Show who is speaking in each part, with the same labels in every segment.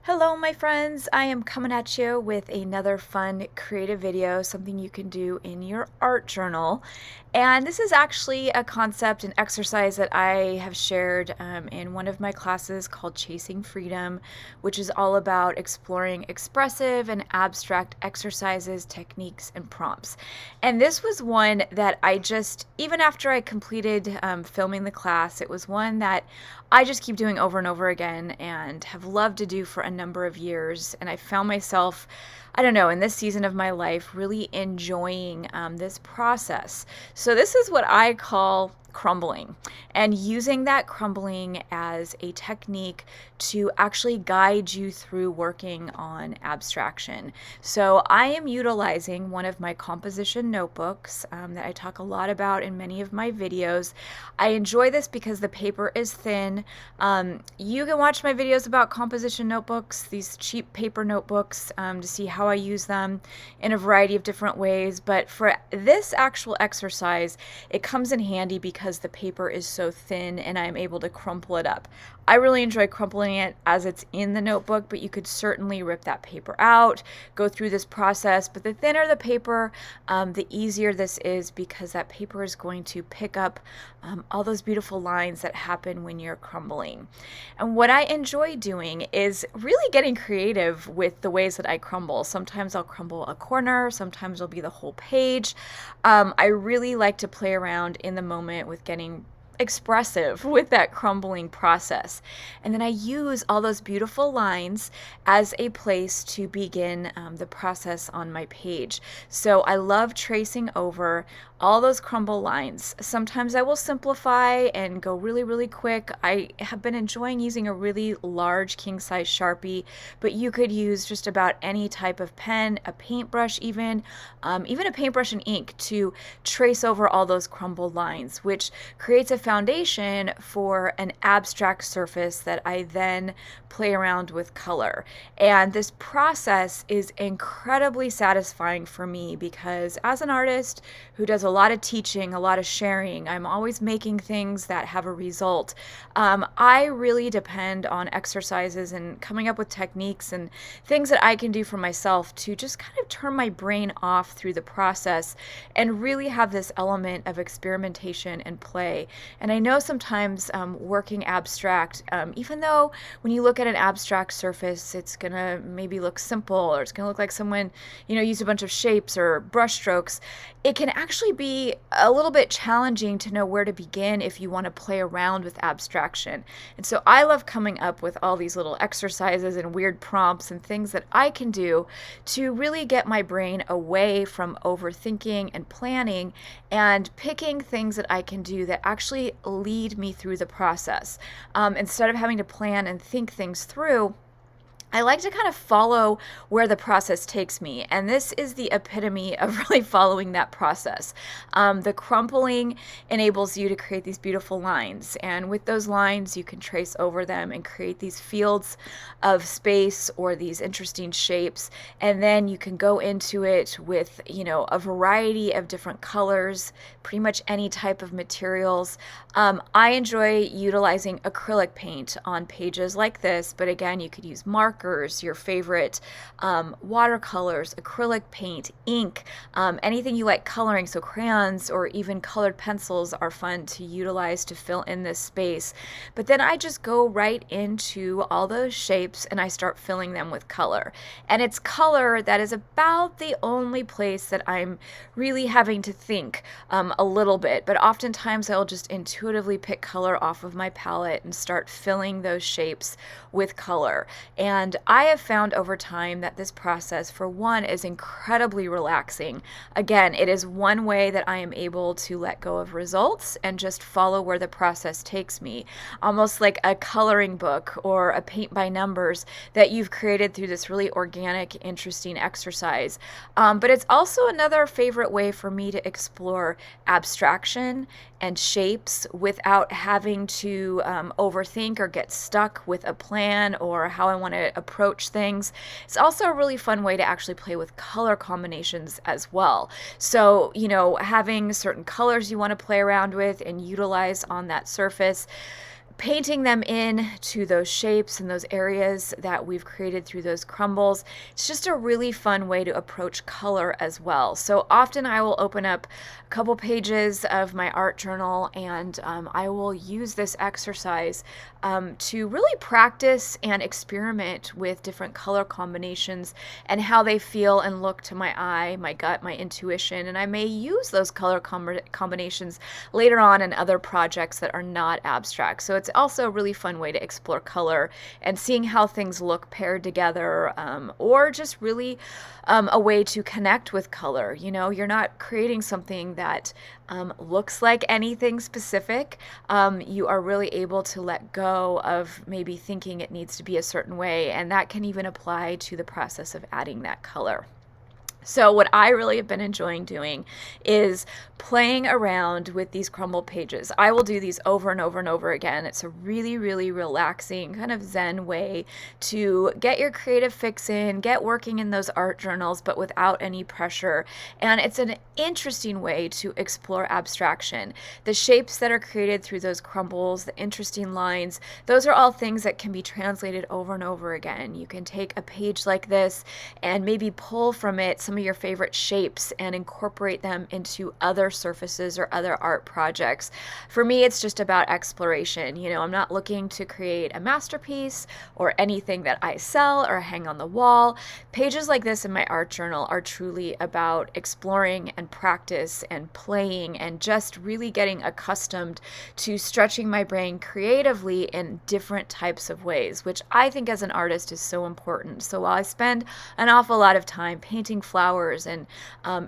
Speaker 1: Hello, my friends. I am coming at you with another fun creative video, something you can do in your art journal. And this is actually a concept, an exercise that I have shared in one of my classes called Chasing Freedom, which is all about exploring expressive and abstract exercises, techniques, and prompts. And this was one that even after I completed filming the class, it was one that I just keep doing over and over again and have loved to do for a number of years. And I found myself, I don't know, in this season of my life, really enjoying this process. So, this is what I call crumbling, and using that crumbling as a technique to actually guide you through working on abstraction. So I am utilizing one of my composition notebooks that I talk a lot about in many of my videos. I enjoy this because the paper is thin. You can watch my videos about composition notebooks, these cheap paper notebooks, to see how I use them in a variety of different ways. But for this actual exercise, it comes in handy because the paper is so thin and I'm able to crumple it up. I really enjoy crumpling it as it's in the notebook, but you could certainly rip that paper out, go through this process. But the thinner the paper, the easier this is because that paper is going to pick up all those beautiful lines that happen when you're crumbling. And what I enjoy doing is really getting creative with the ways that I crumble. Sometimes I'll crumble a corner, sometimes it'll be the whole page. I really like to play around in the moment with getting expressive with that crumbling process. And then I use all those beautiful lines as a place to begin the process on my page. So I love tracing over all those crumble lines. Sometimes I will simplify and go really, really quick. I have been enjoying using a really large king size Sharpie, but you could use just about any type of pen, a paintbrush even a paintbrush and ink to trace over all those crumbled lines, which creates a foundation for an abstract surface that I then play around with color. And this process is incredibly satisfying for me because as an artist who does a lot of teaching, a lot of sharing, I'm always making things that have a result. I really depend on exercises and coming up with techniques and things that I can do for myself to just kind of turn my brain off through the process and really have this element of experimentation and play. And I know sometimes working abstract, even though when you look at an abstract surface, it's going to maybe look simple or it's going to look like someone, used a bunch of shapes or brush strokes, it can actually be a little bit challenging to know where to begin if you want to play around with abstraction. And so I love coming up with all these little exercises and weird prompts and things that I can do to really get my brain away from overthinking and planning and picking things that I can do that actually lead me through the process. Instead of having to plan and think things through, I like to kind of follow where the process takes me, and this is the epitome of really following that process. The crumpling enables you to create these beautiful lines, and with those lines, you can trace over them and create these fields of space or these interesting shapes, and then you can go into it with, a variety of different colors, pretty much any type of materials. I enjoy utilizing acrylic paint on pages like this, but again, you could use markers, your favorite watercolors, acrylic paint, ink, anything you like coloring. So crayons or even colored pencils are fun to utilize to fill in this space. But then I just go right into all those shapes and I start filling them with color. And it's color that is about the only place that I'm really having to think a little bit. But oftentimes I'll just intuitively pick color off of my palette and start filling those shapes with color. And I have found over time that this process, for one, is incredibly relaxing. Again, it is one way that I am able to let go of results and just follow where the process takes me, almost like a coloring book or a paint by numbers that you've created through this really organic, interesting exercise. But it's also another favorite way for me to explore abstraction and shapes without having to overthink or get stuck with a plan or how I want to approach things. It's also a really fun way to actually play with color combinations as well. So, having certain colors you want to play around with and utilize on that surface. painting them in to those shapes and those areas that we've created through those crumbles. It's just a really fun way to approach color as well. So often I will open up a couple pages of my art journal, and I will use this exercise to really practice and experiment with different color combinations and how they feel and look to my eye, my gut, my intuition. And I may use those color combinations later on in other projects that are not abstract. So it's also a really fun way to explore color and seeing how things look paired together, or just really a way to connect with color. You know, you're not creating something that looks like anything specific. You are really able to let go of maybe thinking it needs to be a certain way, and that can even apply to the process of adding that color. So what I really have been enjoying doing is playing around with these crumbled pages. I will do these over and over and over again. It's a really, really relaxing kind of Zen way to get your creative fix in, get working in those art journals, but without any pressure. And it's an interesting way to explore abstraction. The shapes that are created through those crumbles, the interesting lines, those are all things that can be translated over and over again. You can take a page like this and maybe pull from it some of your favorite shapes and incorporate them into other surfaces or other art projects. For me, it's just about exploration. You know, I'm not looking to create a masterpiece or anything that I sell or hang on the wall. Pages like this in my art journal are truly about exploring and practice and playing and just really getting accustomed to stretching my brain creatively in different types of ways, which I think as an artist is so important. So while I spend an awful lot of time painting flowers and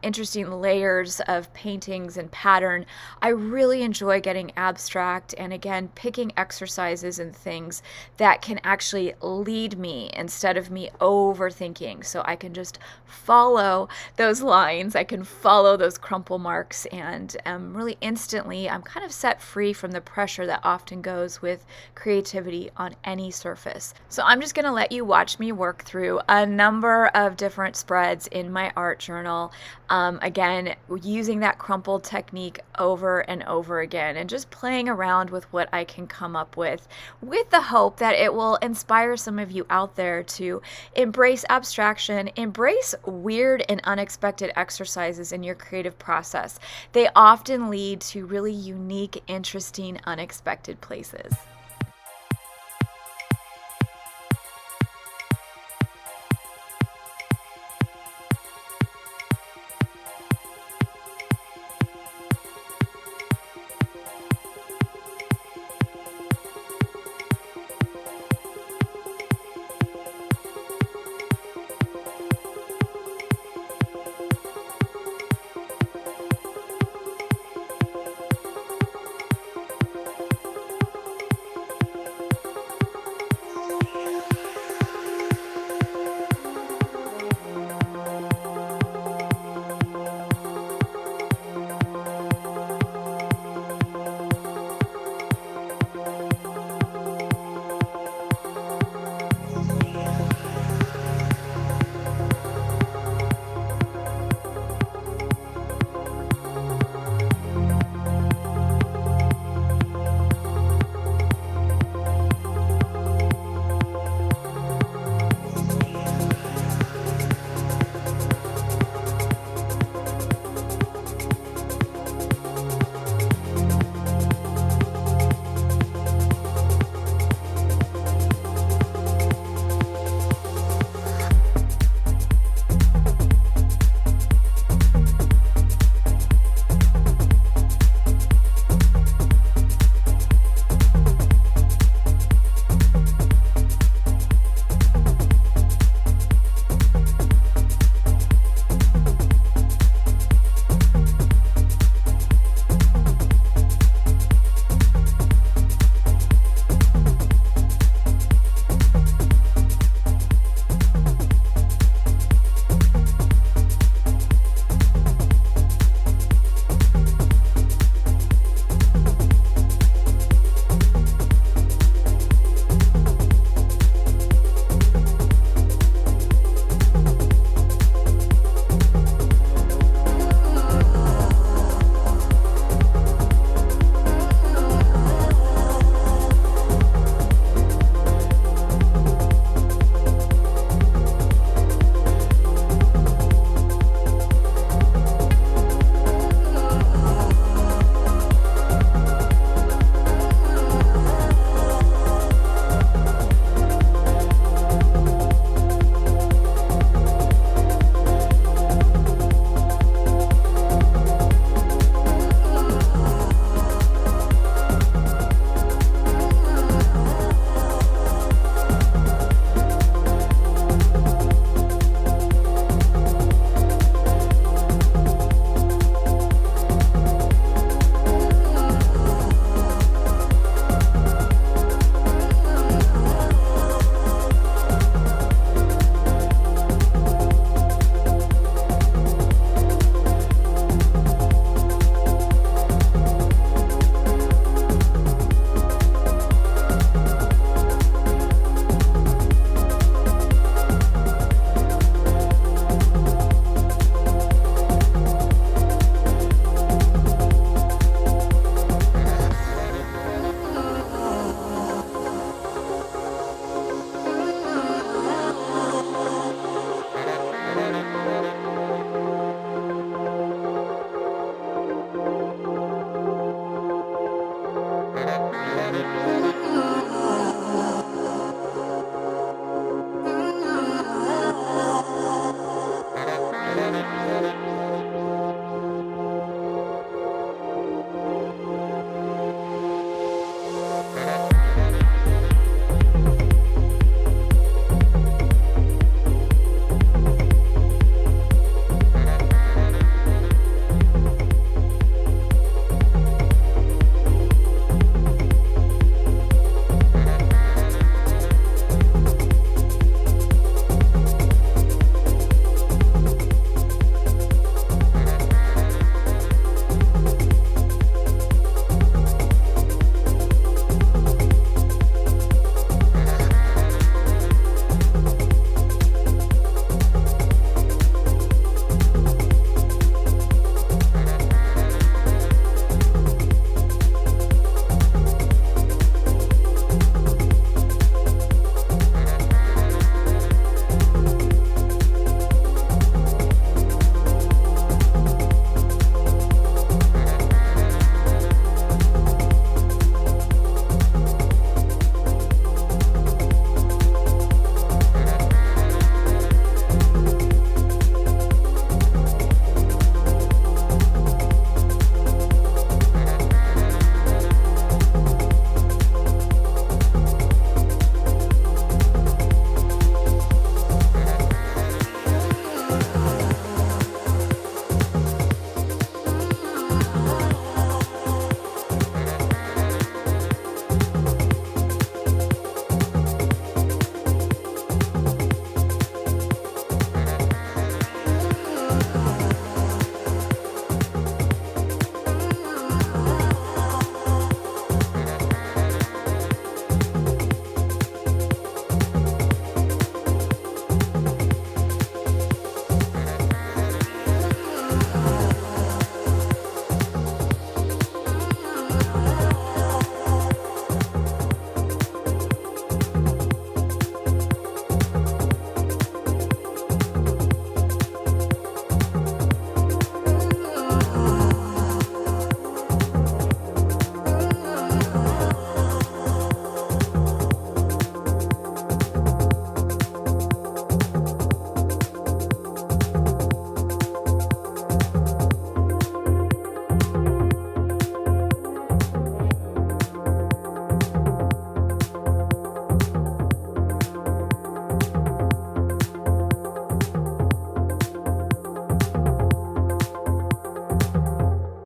Speaker 1: interesting layers of paintings and pattern, I really enjoy getting abstract and again picking exercises and things that can actually lead me instead of me overthinking. So I can just follow those lines, I can follow those crumple marks, and really instantly I'm kind of set free from the pressure that often goes with creativity on any surface. So I'm just going to let you watch me work through a number of different spreads in my art journal. Again, using that crumpled technique over and over again and just playing around with what I can come up with the hope that it will inspire some of you out there to embrace abstraction, embrace weird and unexpected exercises in your creative process. They often lead to really unique, interesting, unexpected places.